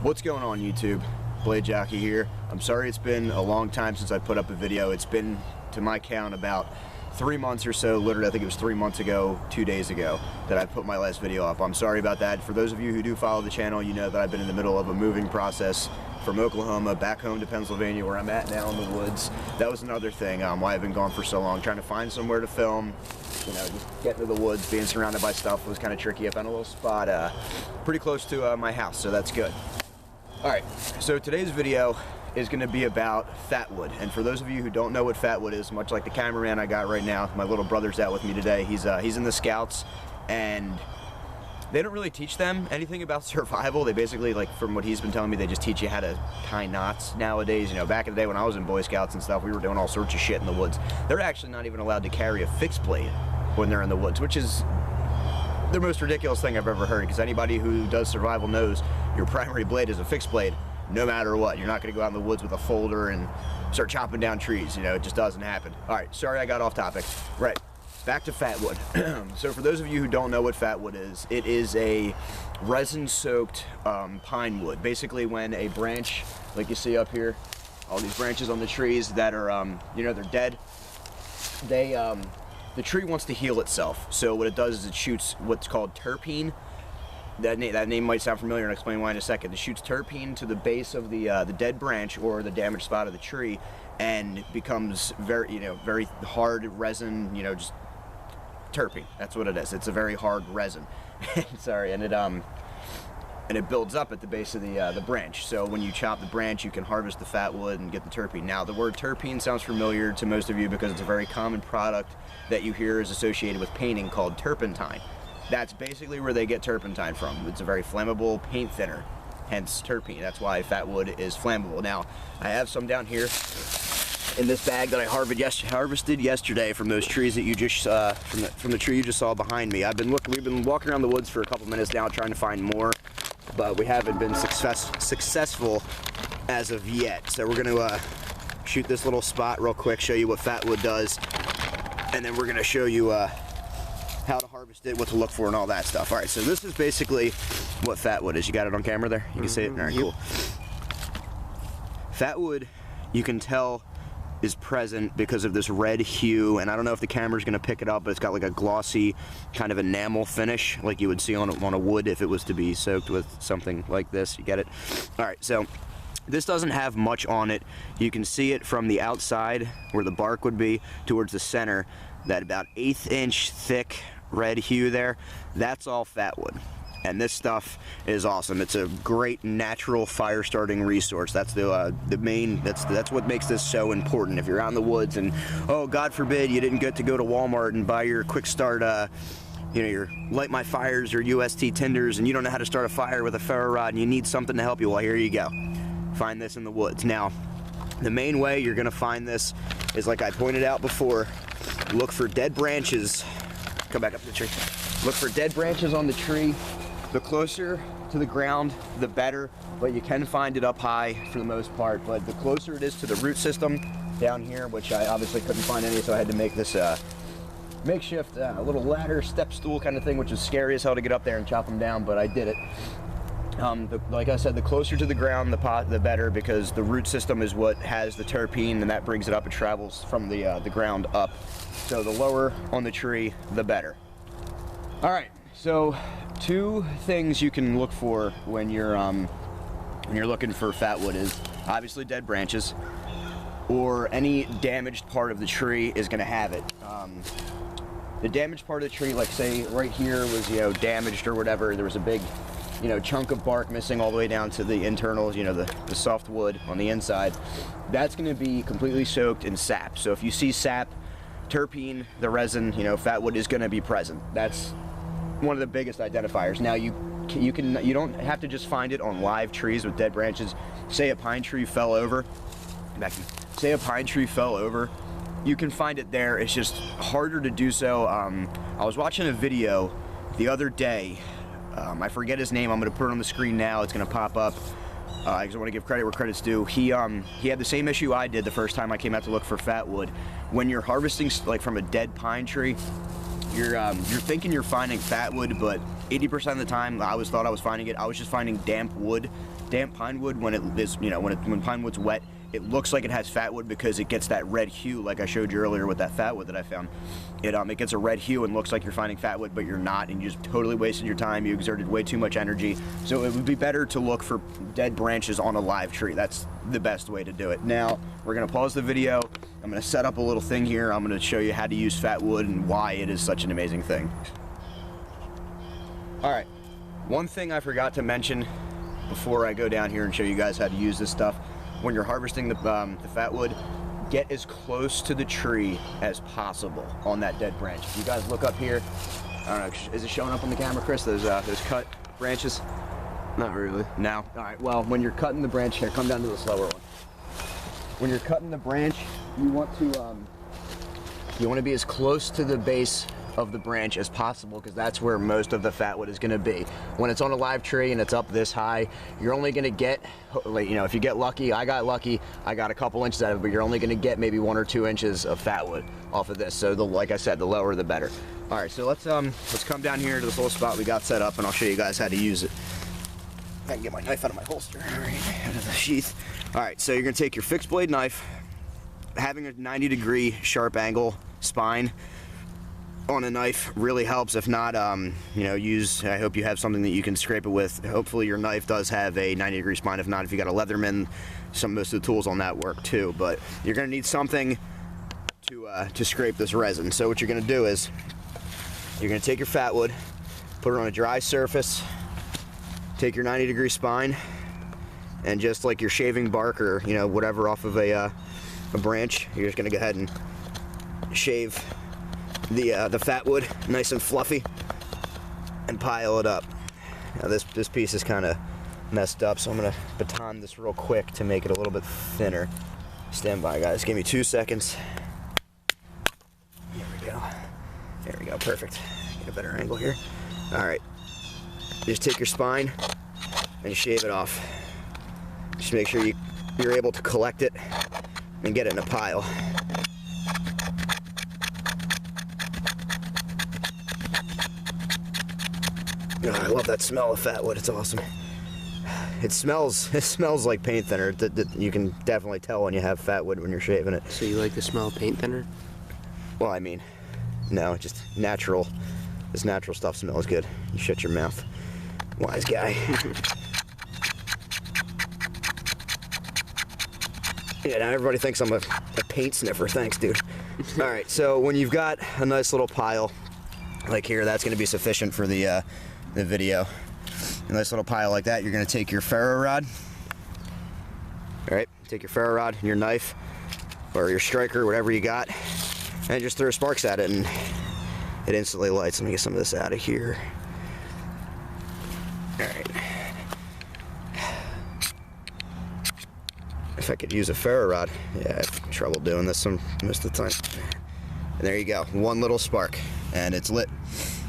What's going on, YouTube? Blade Jockey here. I'm sorry it's been a long time since I put up a video. It's been, to my count, about 3 months or so. Literally, I think it was 3 months ago, 2 days ago, that I put my last video up. I'm sorry about that. For those of you who do follow the channel, you know that I've been in the middle of a moving process from Oklahoma back home to Pennsylvania, where I'm at now in the woods. That was another thing, why I've been gone for so long. Trying to find somewhere to film. You know, just getting to the woods, being surrounded by stuff was kind of tricky. I found a little spot pretty close to my house, so that's good. Alright, so today's video is going to be about Fatwood. And for those of you who don't know what Fatwood is, much like the cameraman I got right now, my little brother's out with me today. He's in the Scouts, and they don't really teach them anything about survival. They basically, like, from what he's been telling me, they just teach you how to tie knots nowadays. You know, back in the day when I was in Boy Scouts and stuff, we were doing all sorts of shit in the woods. They're actually not even allowed to carry a fixed blade when they're in the woods, which is the most ridiculous thing I've ever heard, because anybody who does survival knows your primary blade is a fixed blade no matter what. You're not going to go out in the woods with a folder and start chopping down trees. You know, it just doesn't happen. Alright, sorry I got off topic. Right, back to Fatwood. So for those of you who don't know what Fatwood is, it is a resin-soaked pine wood. Basically, when a branch, like you see up here, all these branches on the trees that are, you know, they're dead, the tree wants to heal itself. So what it does is it shoots what's called terpene. That name might sound familiar, and I'll explain why in a second. It shoots terpene to the base of the dead branch or the damaged spot of the tree, and becomes very hard resin. You know, just terpene. That's what it is. It's a very hard resin. Sorry, and it builds up at the base of the branch. So when you chop the branch, you can harvest the fatwood and get the terpene. Now, the word terpene sounds familiar to most of you because it's a very common product that you hear is associated with painting called turpentine. That's basically where they get turpentine from. It's a very flammable paint thinner, hence terpene. That's why fatwood is flammable. Now, I have some down here in this bag that I harvested yesterday from those trees that you just from the tree you just saw behind me. We've been walking around the woods for a couple minutes now trying to find more, but we haven't been successful as of yet. So we're gonna shoot this little spot real quick, show you what fatwood does, and then we're gonna show you how to harvest it, what to look for, and all that stuff. All right, so this is basically what fatwood is. You got it on camera there? You can see it? All right, cool. Fatwood, you can tell, is present because of this red hue, and I don't know if the camera's going to pick it up, but it's got like a glossy kind of enamel finish like you would see on a wood if it was to be soaked with something like this. You get it? All right, so this doesn't have much on it. You can see it from the outside where the bark would be towards the center. That about 1/8 inch thick red hue there, that's all fatwood. And this stuff is awesome. It's a great natural fire starting resource. That's the main, that's what makes this so important. If you're out in the woods and, oh, God forbid you didn't get to go to Walmart and buy your quick start, you know, your Light My Fires or UST tinders, and you don't know how to start a fire with a ferro rod and you need something to help you, well, here you go. Find this in the woods. Now, the main way you're gonna find this is, like I pointed out before, look for dead branches. Come back up the tree. Look for dead branches on the tree. The closer to the ground, the better, but you can find it up high for the most part. But the closer it is to the root system down here, which I obviously couldn't find any, so I had to make this makeshift little ladder, step stool kind of thing, which is scary as hell to get up there and chop them down, but I did it. Like I said, the closer to the ground, the better, because the root system is what has the terpene, and that brings it up. It travels from the ground up. So the lower on the tree, the better. All right, so two things you can look for when you're looking for fatwood is obviously dead branches, or any damaged part of the tree is going to have it. The damaged part of the tree, like say right here was, you know, damaged or whatever. There was a big, you know, chunk of bark missing all the way down to the internals, you know, the soft wood on the inside. That's going to be completely soaked in sap. So if you see sap, terpene, the resin, you know, fatwood is going to be present. That's one of the biggest identifiers. Now you don't have to just find it on live trees with dead branches. Say a pine tree fell over. Say a pine tree fell over. You can find it there. It's just harder to do so. I was watching a video the other day. I forget his name. I'm going to put it on the screen now. It's going to pop up. I just want to give credit where credit's due. He had the same issue I did the first time I came out to look for fatwood. When you're harvesting like from a dead pine tree, you're thinking you're finding fatwood, but 80% of the time I always thought I was finding it. I was just finding damp wood, damp pine wood. When it is, you know, when pine wood's wet, it looks like it has fatwood because it gets that red hue, like I showed you earlier with that fatwood that I found. It gets a red hue and looks like you're finding fatwood, but you're not, and you just totally wasted your time. You exerted way too much energy. So it would be better to look for dead branches on a live tree. That's the best way to do it. Now we're gonna pause the video. I'm gonna set up a little thing here. I'm gonna show you how to use fatwood and why it is such an amazing thing. All right, one thing I forgot to mention before I go down here and show you guys how to use this stuff. When you're harvesting the fatwood, get as close to the tree as possible on that dead branch. If you guys look up here, I don't know, is it showing up on the camera, Chris? Those cut branches? Not really. No? All right, well, when you're cutting the branch, here, come down to the slower one. When you're cutting the branch, you want to be as close to the base of the branch as possible, because that's where most of the fatwood is going to be. When it's on a live tree and it's up this high, you're only going to get, you know, if you get lucky, I got lucky, I got a couple inches out of it, but you're only going to get maybe 1 or 2 inches of fatwood off of this. So like I said, the lower the better. All right, so let's come down here to this little spot we got set up, and I'll show you guys how to use it. I can get my knife out of my holster, all right, out of the sheath. All right, so you're going to take your fixed blade knife, having a 90-degree sharp angle spine on a knife really helps. If not, you know, I hope you have something that you can scrape it with. Hopefully your knife does have a 90-degree spine. If not, if you got a Leatherman, most of the tools on that work too. But you're gonna need something to scrape this resin. So what you're gonna do is you're gonna take your fatwood, put it on a dry surface, take your 90-degree spine, and just like you're shaving bark or, you know, whatever off of a branch, you're just gonna go ahead and shave the fatwood nice and fluffy and pile it up. Now this piece is kind of messed up, so I'm gonna baton this real quick to make it a little bit thinner. Stand by, guys, give me 2 seconds. There we go, perfect. Get a better angle here. All right, just take your spine and shave it off. Just make sure you're able to collect it and get it in a pile. Oh, I love that smell of fatwood. It's awesome. It smells like paint thinner. You can definitely tell when you have fatwood when you're shaving it. So you like the smell of paint thinner? Well, I mean, no, just natural. This natural stuff smells good. You shut your mouth, wise guy. Yeah, now everybody thinks I'm a paint sniffer. Thanks, dude. All right, so when you've got a nice little pile like here, that's going to be sufficient for the video. A nice little pile like that, you're going to take your ferro rod. All right, take your ferro rod and your knife or your striker, whatever you got, and just throw sparks at it and it instantly lights. Let me get some of this out of here. All right. If I could use a ferro rod, yeah, I have trouble doing this most of the time. And there you go, one little spark, and it's lit.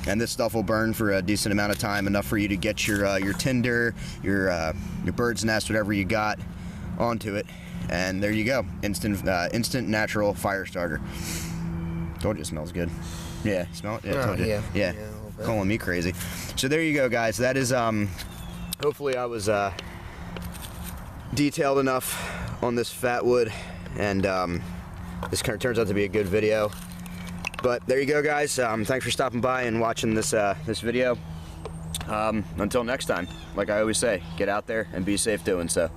And this stuff will burn for a decent amount of time, enough for you to get your tinder, your bird's nest, whatever you got, onto it. And there you go, instant natural fire starter. Told you it smells good. Yeah, smell it? Yeah, told you. Yeah, calling me crazy. So there you go, guys. That is, hopefully I was detailed enough on this fatwood, and this kind of turns out to be a good video. But there you go, guys. Thanks for stopping by and watching this this video. Until next time, like I always say, get out there and be safe doing so.